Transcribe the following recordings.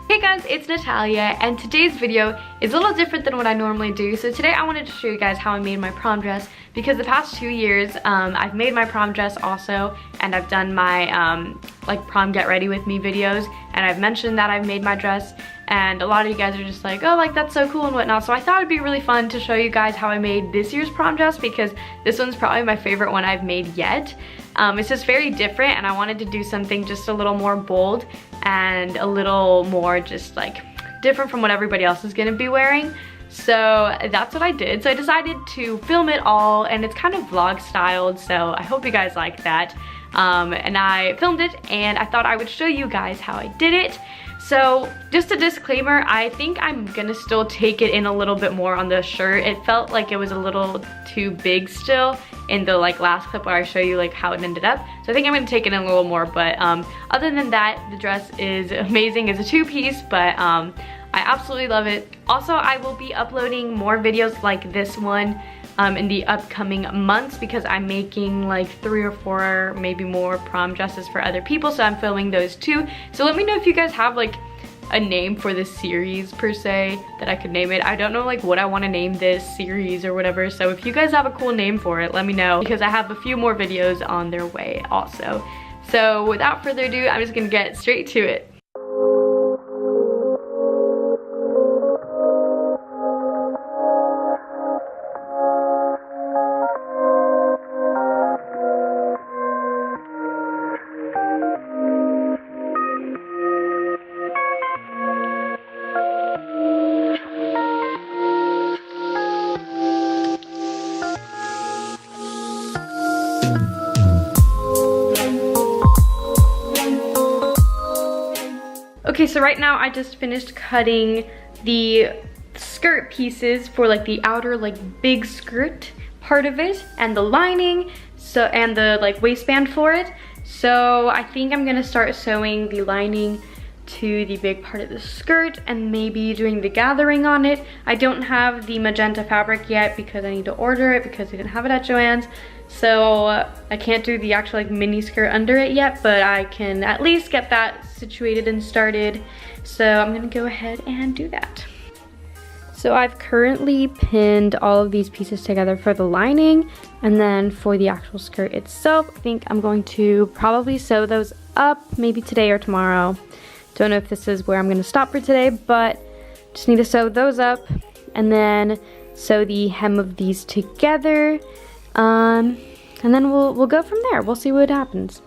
Hey guys, it's Natalia, and today's video is a little different than what I normally do. So today I wanted to show you guys how I made my prom dress, because the past 2 years I've made my prom dress also, and I've done my like prom get ready with me videos, and I've mentioned that I've made my dress, and a lot of you guys are just like, oh, like that's so cool and whatnot. So I thought it'd be really fun to show you guys how I made this year's prom dress, because this one's probably my favorite one I've made yet. It's just very different, and I wanted to do something just a little more bold and a little more just like different from what everybody else is gonna be wearing. So that's what I did. So I decided to film it all, and it's kind of vlog styled, so I hope you guys like that. And I filmed it, and I thought I would show you guys how I did it. So just a disclaimer, I think I'm gonna still take it in a little bit more on the shirt. It felt like it was a little too big still in the like last clip where I show you like how it ended up. So I think I'm gonna take it in a little more, but other than that, the dress is amazing. It's a two-piece, but I absolutely love it. Also, I will be uploading more videos like this one in the upcoming months, because I'm making like 3 or 4, maybe more prom dresses for other people, so I'm filming those too. So let me know if you guys have like a name for this series per se that I could name it. I don't know like what I want to name this series or whatever, so if you guys have a cool name for it, let me know, because I have a few more videos on their way also. So without further ado, I'm just gonna get straight to it. Okay, so right now I just finished cutting the skirt pieces for like the outer like big skirt part of it, and the lining, so and the like waistband for it. So I think I'm gonna start sewing the lining to the big part of the skirt, and maybe doing the gathering on it. I don't have the magenta fabric yet because I need to order it, because they didn't have it at Joann's. So I can't do the actual like mini skirt under it yet, but I can at least get that situated and started. So I'm gonna go ahead and do that. So I've currently pinned all of these pieces together for the lining, and then for the actual skirt itself, I think I'm going to probably sew those up maybe today or tomorrow. Don't know if this is where I'm gonna stop for today, but just need to sew those up and then sew the hem of these together. And then we'll go from there. We'll see what happens.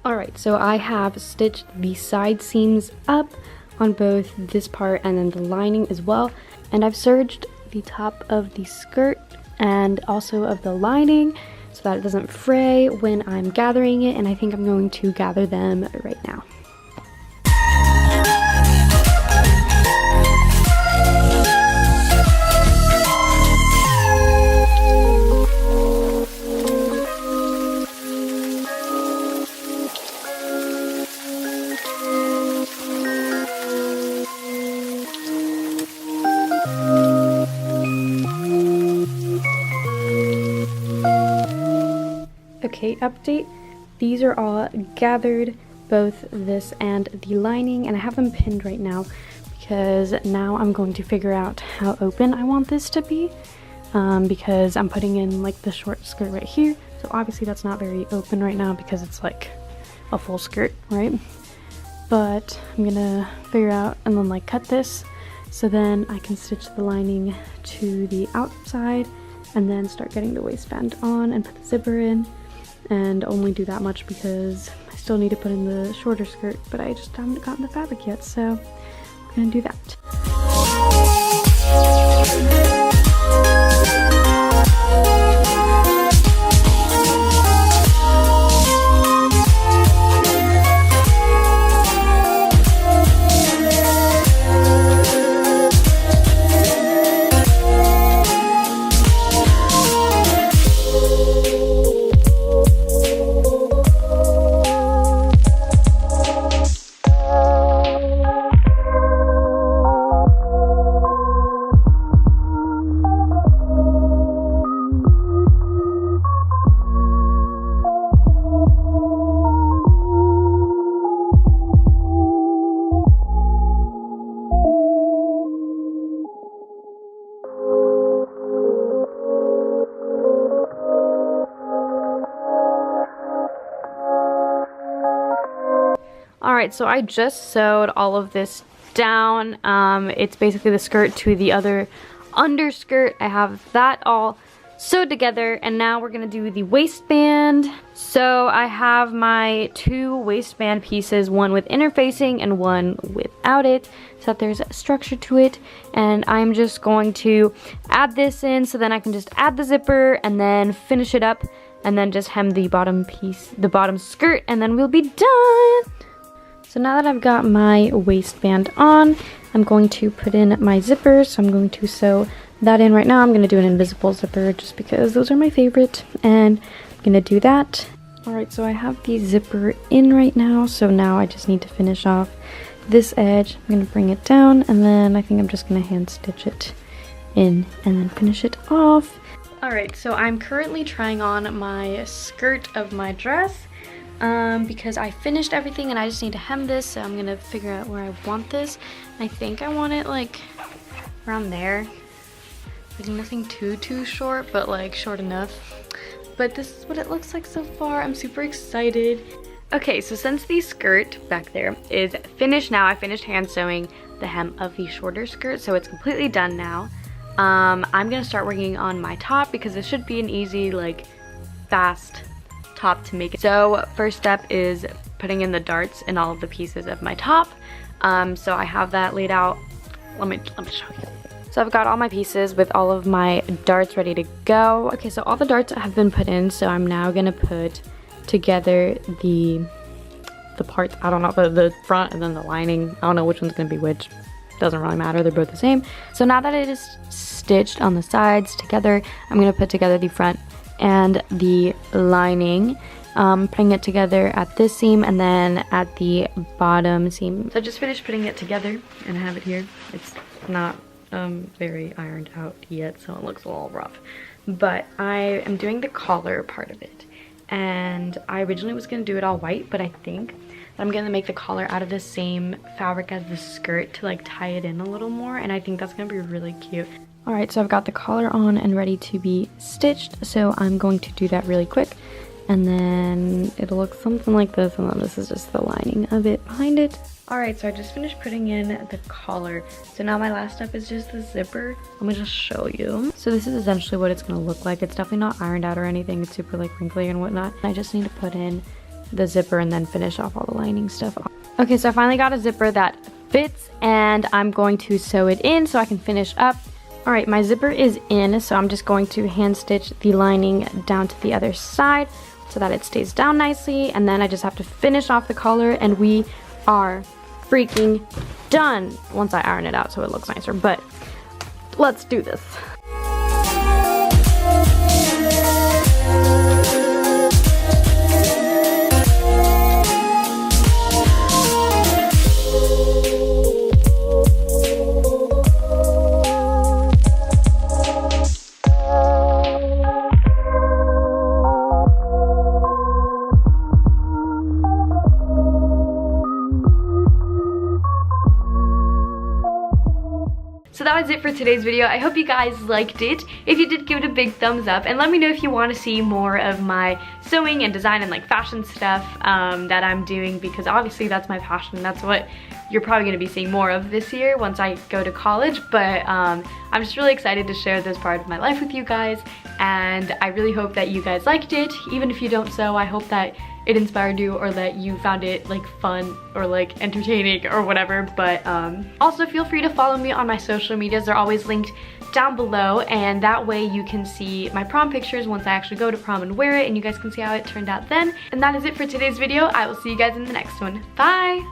Alright, so I have stitched the side seams up on both this part and then the lining as well, and I've serged the top of the skirt and also of the lining so that it doesn't fray when I'm gathering it, and I think I'm going to gather them right now. Okay, update. These are all gathered, both this and the lining, and I have them pinned right now because now I'm going to figure out how open I want this to be, because I'm putting in like the short skirt right here. So obviously that's not very open right now because it's like a full skirt, right? But I'm gonna figure out and then like cut this so then I can stitch the lining to the outside and then start getting the waistband on and put the zipper in. And only do that much because I still need to put in the shorter skirt, but I just haven't gotten the fabric yet, so I'm gonna do that. Alright, so I just sewed all of this down. It's basically the skirt to the other underskirt. I have that all sewed together, and now we're gonna do the waistband. So I have my 2 waistband pieces, one with interfacing and one without it, so that there's structure to it. And I'm just going to add this in so then I can just add the zipper and then finish it up and then just hem the bottom piece, the bottom skirt, and then we'll be done. So now that I've got my waistband on, I'm going to put in my zipper. So I'm going to sew that in right now. I'm going to do an invisible zipper just because those are my favorite, and I'm going to do that. Alright, so I have the zipper in right now, so now I just need to finish off this edge. I'm going to bring it down, and then I think I'm just going to hand stitch it in and then finish it off. Alright, so I'm currently trying on my skirt of my dress. Because I finished everything and I just need to hem this, so I'm gonna figure out where I want this. I think I want it like around there, like nothing too short, but like short enough. But this is what it looks like so far. I'm super excited. Okay, so since the skirt back there is finished now, I finished hand sewing the hem of the shorter skirt, so it's completely done now. I'm gonna start working on my top because this should be an easy, like, fast top to make it. So first step is putting in the darts in all of the pieces of my top. So I have that laid out. Let me show you. So I've got all my pieces with all of my darts ready to go. Okay, so all the darts have been put in, so I'm now gonna put together the parts. I don't know, the front and then the lining. I don't know which one's gonna be which. Doesn't really matter, they're both the same. So now that it is stitched on the sides together, I'm gonna put together the front and the lining, putting it together at this seam and then at the bottom seam. So I just finished putting it together and I have it here. It's not very ironed out yet, so it looks a little rough. But I am doing the collar part of it. And I originally was going to do it all white, but I think that I'm going to make the collar out of the same fabric as the skirt to like tie it in a little more, and I think that's going to be really cute. Alright, so I've got the collar on and ready to be stitched, so I'm going to do that really quick. And then it'll look something like this, and then this is just the lining of it behind it. Alright, so I just finished putting in the collar. So now my last step is just the zipper. Let me just show you. So this is essentially what it's going to look like. It's definitely not ironed out or anything. It's super like wrinkly and whatnot. I just need to put in the zipper and then finish off all the lining stuff. Okay, so I finally got a zipper that fits, and I'm going to sew it in so I can finish up. Alright, my zipper is in, so I'm just going to hand stitch the lining down to the other side so that it stays down nicely, and then I just have to finish off the collar, and we are freaking done once I iron it out so it looks nicer. But let's do this. So that was it for today's video. I hope you guys liked it. If you did, give it a big thumbs up, and let me know if you want to see more of my sewing and design and like fashion stuff that I'm doing, because obviously that's my passion. That's what you're probably going to be seeing more of this year once I go to college. But I'm just really excited to share this part of my life with you guys, and I really hope that you guys liked it. Even if you don't sew, I hope that it inspired you, or that you found it like fun or like entertaining or whatever. But also feel free to follow me on my social medias. They're always linked down below, and that way you can see my prom pictures once I actually go to prom and wear it, and you guys can see how it turned out then. And that is it for today's video. I will see you guys in the next one. Bye!